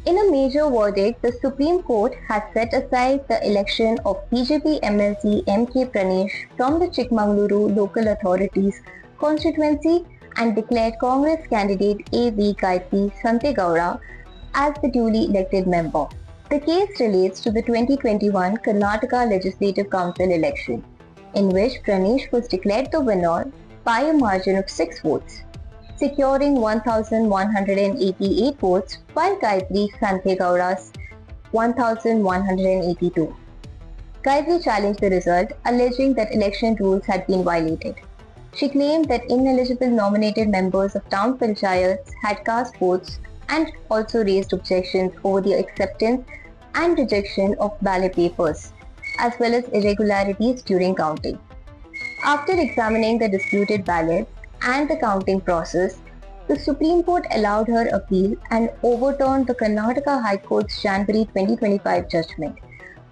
In a major verdict, the Supreme Court has set aside the election of BJP MLC M.K. Pranesh from the Chikmagaluru local authority's constituency and declared Congress candidate A.V. Gayatri Santegowda as the duly elected member. The case relates to the 2021 Karnataka Legislative Council election, in which Pranesh was declared the winner by a margin of 6 votes, securing 1,188 votes, while Gayatri Santegowda's 1,182. Gayatri challenged the result, alleging that election rules had been violated. She claimed that ineligible nominated members of town panchayats had cast votes and also raised objections over the acceptance and rejection of ballot papers, as well as irregularities during counting. After examining the disputed ballots and the counting process, the Supreme Court allowed her appeal and overturned the Karnataka High Court's January 2025 judgment,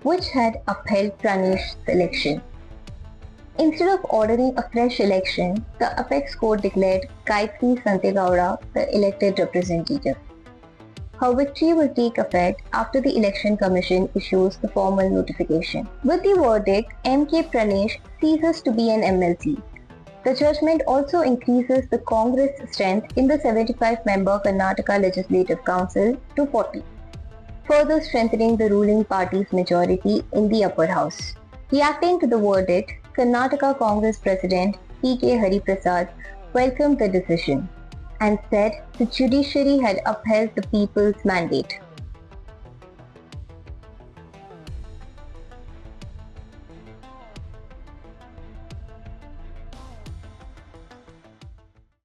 which had upheld Pranesh's election. Instead of ordering a fresh election, the apex court declared Gayatri Santegowda the elected representative. Her victory will take effect after the Election Commission issues the formal notification. With the verdict, M.K. Pranesh ceases to be an MLC. The judgment also increases the Congress strength in the 75-member Karnataka Legislative Council to 40, further strengthening the ruling party's majority in the upper house. Reacting to the verdict, Karnataka Congress President P.K. Hariprasad welcomed the decision and said the judiciary had upheld the people's mandate.